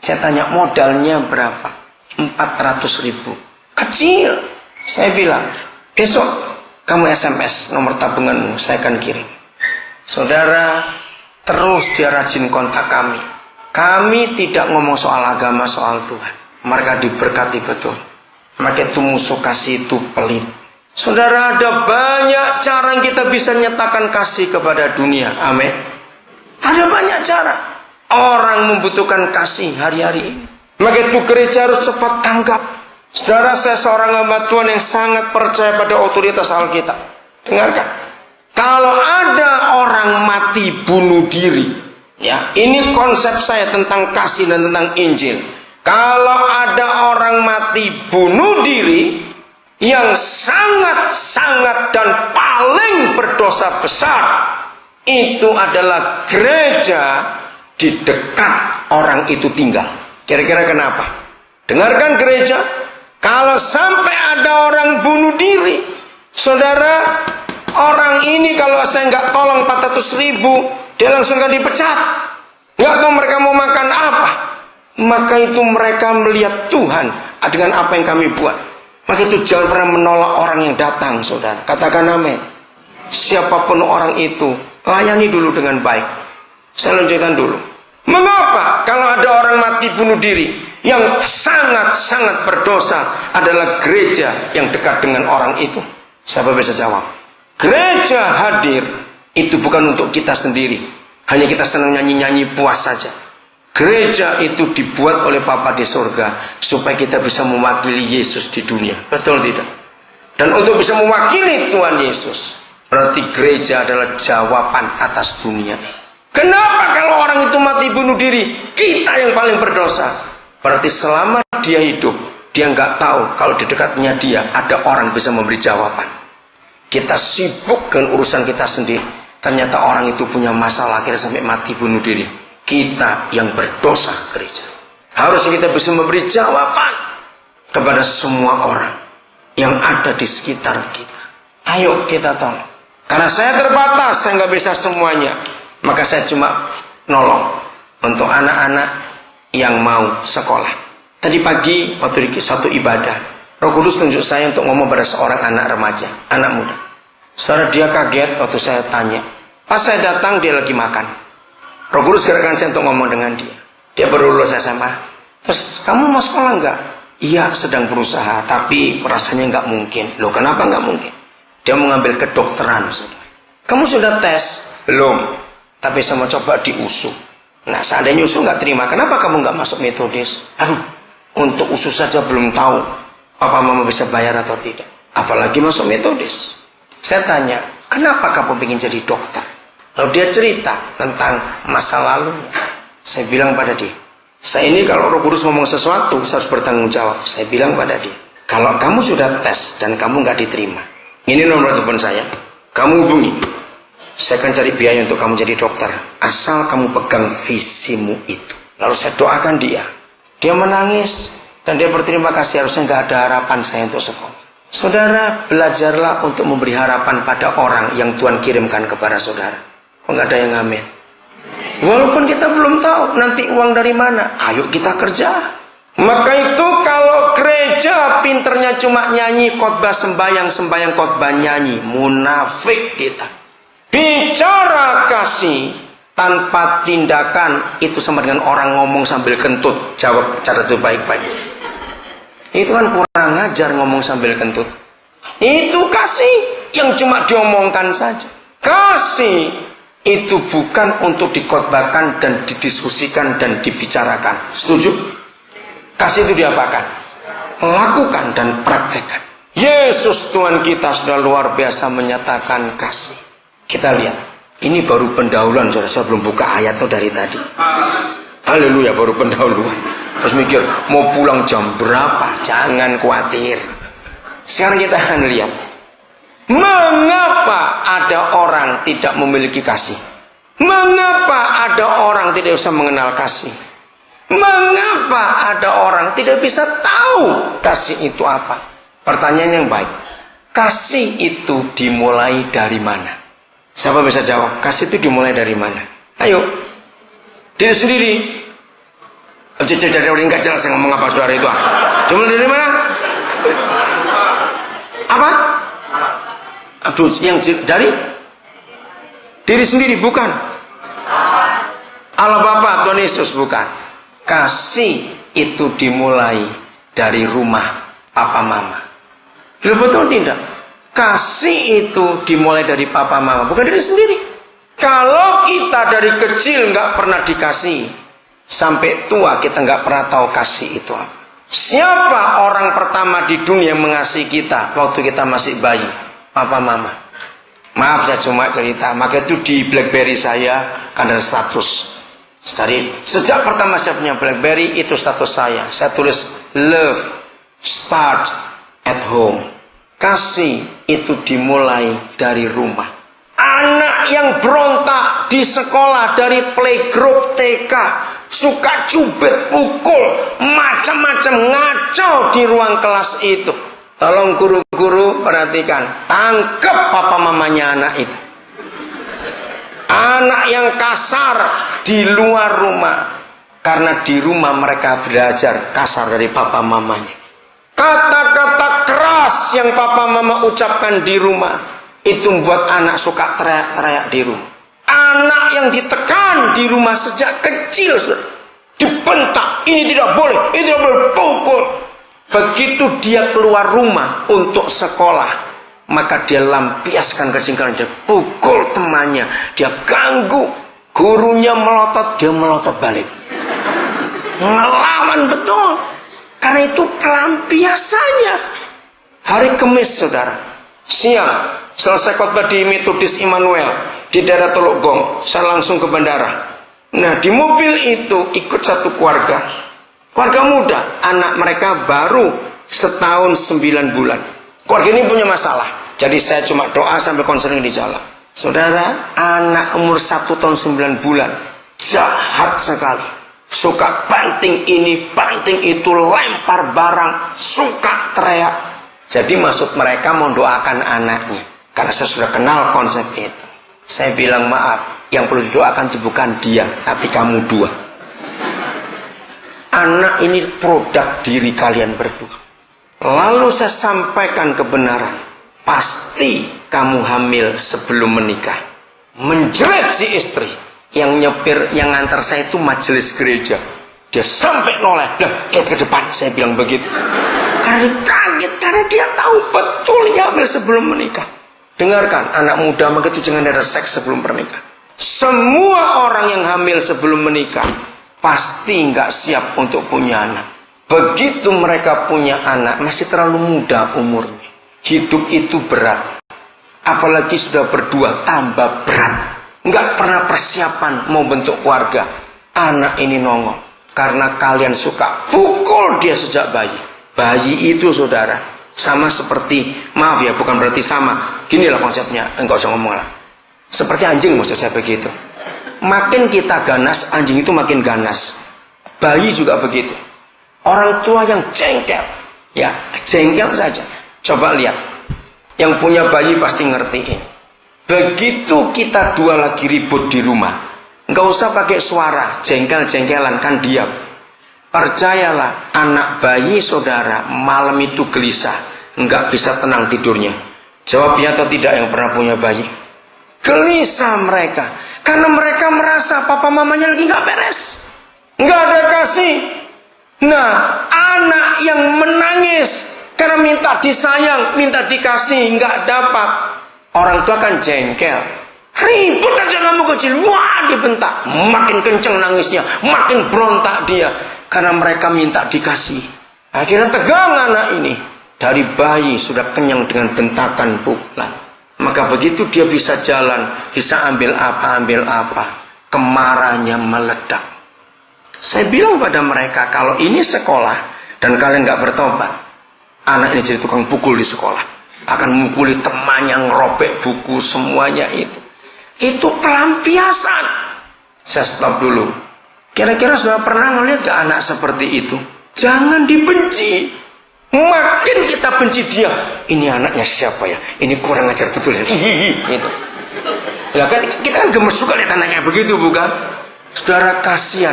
Saya tanya modalnya berapa? 400.000. Kecil. Saya bilang, besok kamu SMS nomor tabunganmu, saya akan kirim. Saudara, terus dia rajin kontak kami. Kami tidak ngomong soal agama, soal Tuhan. Mereka diberkati betul. Maka itu musuh kasih itu pelit. Saudara, ada banyak cara yang kita bisa nyatakan kasih kepada dunia. Amin. Ada banyak cara. Orang membutuhkan kasih hari-hari ini. Maka itu gereja harus cepat tanggap. Saudara, saya seorang hamba Tuhan yang sangat percaya pada otoritas Alkitab. Dengarkan. Kalau ada orang mati bunuh diri, ya, ini konsep saya tentang kasih dan tentang Injil. Kalau ada orang mati bunuh diri yang sangat-sangat dan paling berdosa besar, itu adalah gereja di dekat orang itu tinggal. Kira-kira kenapa? Dengarkan gereja, kalau sampai ada orang bunuh diri, saudara, orang ini kalau saya nggak tolong 400.000, dia langsung akan dipecat. Nggak tahu mereka mau makan apa. Maka itu mereka melihat Tuhan dengan apa yang kami buat. Maka itu jangan pernah menolak orang yang datang, saudara. Katakan amin. Siapapun orang itu, layani dulu dengan baik. Saya lanjutkan dulu. Mengapa kalau ada orang mati bunuh diri yang sangat-sangat berdosa adalah gereja yang dekat dengan orang itu? Siapa bisa jawab? Gereja hadir itu bukan untuk kita sendiri. Hanya kita senang nyanyi-nyanyi puas saja. Gereja itu dibuat oleh Bapa di surga supaya kita bisa mewakili Yesus di dunia. Betul tidak? Dan untuk bisa mewakili Tuhan Yesus, berarti gereja adalah jawaban atas dunia. Kenapa kalau orang itu mati bunuh diri, kita yang paling berdosa? Berarti selama dia hidup, dia nggak tahu kalau di dekatnya dia ada orang bisa memberi jawaban. Kita sibuk dengan urusan kita sendiri. Ternyata orang itu punya masalah akhirnya sampai mati bunuh diri. Kita yang berdosa gereja. Harusnya kita bisa memberi jawaban kepada semua orang yang ada di sekitar kita. Ayo kita tolong. Karena saya terbatas, saya nggak bisa semuanya. Maka saya cuma nolong untuk anak-anak yang mau sekolah. Tadi pagi waktu di satu ibadah, Roh Kudus tunjuk saya untuk ngomong pada seorang anak remaja, anak muda. Saudara, dia kaget waktu saya tanya. Pas saya datang dia lagi makan. Roh Kudus gerakkan saya untuk ngomong dengan dia. Dia baru lulus SMA. Terus, kamu mau sekolah enggak? Iya, sedang berusaha, tapi rasanya enggak mungkin. Loh, kenapa enggak mungkin? Dia mau ngambil kedokteran, saudara. Kamu sudah tes? Belum. Tapi saya mau coba di USU. Nah, seandainya USU enggak terima, kenapa kamu enggak masuk Metodis? Aduh, untuk USU saja belum tahu Papa Mama bisa bayar atau tidak. Apalagi masuk Metodis. Saya tanya, kenapa kamu ingin jadi dokter? Lalu dia cerita tentang masa lalunya. Saya bilang pada dia, saya ini kalau Roh Kudus ngomong sesuatu, saya harus bertanggung jawab. Saya bilang pada dia, kalau kamu sudah tes dan kamu nggak diterima, ini nomor telepon saya, kamu hubungi. Saya akan cari biaya untuk kamu jadi dokter, asal kamu pegang visimu itu. Lalu saya doakan dia. Dia menangis dan dia berterima kasih. Harusnya nggak ada harapan saya untuk sekolah. Saudara, belajarlah untuk memberi harapan pada orang yang Tuhan kirimkan kepada saudara. Kok nggak ada yang amin? Walaupun kita belum tahu nanti uang dari mana, ayo kita kerja. Maka itu kalau gereja pinternya cuma nyanyi khotbah sembahyang khotbah nyanyi, munafik kita. Bicara kasih tanpa tindakan itu sama dengan orang ngomong sambil kentut. Jawab cara itu baik-baik. Itu kan kurang ajar ngomong sambil kentut. Itu kasih yang cuma diomongkan saja. Kasih itu bukan untuk dikhotbahkan dan didiskusikan dan dibicarakan. Setuju? Kasih itu diapakan? Lakukan dan praktekkan. Yesus Tuhan kita sudah luar biasa menyatakan kasih. Kita lihat. Ini baru pendahuluan, saudara. Saya belum buka ayat itu dari tadi. Haleluya, baru pendahuluan. Terus mikir, mau pulang jam berapa? Jangan khawatir. Sekarang kita akan lihat. Mengapa ada orang tidak memiliki kasih? Mengapa ada orang tidak bisa mengenal kasih? Mengapa ada orang tidak bisa tahu kasih itu apa? Pertanyaan yang baik. Kasih itu dimulai dari mana? Siapa bisa jawab? Kasih itu dimulai dari mana? Ayo. Diri sendiri. Dari orang nggak jelas yang ngomong apa saudara itu. Cuma dari mana? Apa? Aduh, yang dari diri sendiri bukan. Allah Bapa, Tuhan Yesus bukan. Kasih itu dimulai dari rumah papa mama. Betul tidak? Kasih itu dimulai dari papa mama, bukan dari sendiri. Kalau kita dari kecil nggak pernah dikasih, sampai tua kita nggak pernah tahu kasih itu apa. Siapa orang pertama di dunia yang mengasihi kita waktu kita masih bayi? Papa mama. Maaf saya cuma cerita. Maka itu di BlackBerry saya kan ada status. Dari sejak pertama saya punya BlackBerry itu status saya. Saya tulis love start at home. Kasih itu dimulai dari rumah. Anak yang berontak di sekolah dari playgroup TK, suka cubit, pukul, macam-macam, ngaco di ruang kelas itu. Tolong guru-guru perhatikan, tangkap papa mamanya anak itu. Anak yang kasar di luar rumah, karena di rumah mereka belajar kasar dari papa mamanya. Kata-kata keras yang papa mama ucapkan di rumah itu membuat anak suka teriak-teriak di rumah. Anak yang ditekan di rumah sejak kecil, dibentak, ini tidak boleh, ini tidak boleh, pukul. Begitu dia keluar rumah untuk sekolah, maka dia lampiaskan kejengkelan, dia pukul temannya, dia ganggu, gurunya melotot, dia melotot balik, ngelawan betul. Karena itu pelampiasannya. Hari Kamis saudara, siang selesai khotbah di Metodis Immanuel di daerah Teluk Gong, saya langsung ke bandara. Nah di mobil itu ikut satu keluarga muda, anak mereka baru setahun 9 bulan. Keluarga ini punya masalah, jadi saya cuma doa sambil konseling di jalan. Saudara, anak umur 1 tahun 9 bulan jahat sekali, suka banting ini, banting itu, lempar barang, suka teriak. Jadi maksud mereka mau doakan anaknya, karena saya sudah kenal konsep itu. Saya bilang maaf, yang perlu didoakan itu bukan dia, tapi kamu dua. Anak ini produk diri kalian berdua. Lalu saya sampaikan kebenaran, pasti kamu hamil sebelum menikah. Menjerit si istri. Yang nyepir, yang ngantar saya itu majelis gereja. Dia sampai noleh, lihat ke depan, saya bilang begitu. Karena kaget, karena dia tahu betulnya hamil sebelum menikah. Dengarkan, anak muda maka itu jangan ada seks sebelum pernikahan. Semua orang yang hamil sebelum menikah pasti nggak siap untuk punya anak. Begitu mereka punya anak, masih terlalu muda umurnya. Hidup itu berat. Apalagi sudah berdua, tambah berat. Nggak pernah persiapan mau bentuk keluarga. Anak ini nongol karena kalian suka pukul dia sejak bayi. Bayi itu saudara sama seperti, maaf ya bukan berarti sama, ginilah konsepnya, enggak usah ngomong lah. Seperti anjing maksud saya begitu. Makin kita ganas, anjing itu makin ganas. Bayi juga begitu. Orang tua yang jengkel, ya jengkel saja. Coba lihat, yang punya bayi pasti ngertiin. Begitu kita dua lagi ribut di rumah, nggak usah pakai suara, jengkel-jengkelan, kan diam. Percayalah, anak bayi saudara malam itu gelisah, nggak bisa tenang tidurnya. Jawab ya atau tidak yang pernah punya bayi. Gelisah mereka, karena mereka merasa papa mamanya lagi nggak beres, nggak ada kasih. Nah, anak yang menangis karena minta disayang, minta dikasih, nggak dapat. Orang tua kan jengkel, ribut aja kamu kecil, wah dibentak, makin kenceng nangisnya, makin berontak dia, karena mereka minta dikasih. Akhirnya tegang anak ini, dari bayi sudah kenyang dengan bentakan pukulan. Maka begitu dia bisa jalan, bisa ambil apa, kemarahannya meledak. Saya bilang pada mereka, kalau ini sekolah dan kalian gak bertobat, anak ini jadi tukang pukul di sekolah, akan memukuli temannya, ngerobek buku, semuanya itu. Itu pelampiasan. Saya stop dulu. Kira-kira sudah pernah ngelihat ke anak seperti itu? Jangan dibenci. Makin kita benci dia, ini anaknya siapa ya? Ini kurang ajar betul ya. Itu. Ya kan kita kan gemes juga lihat anaknya begitu bukan? Saudara, kasihan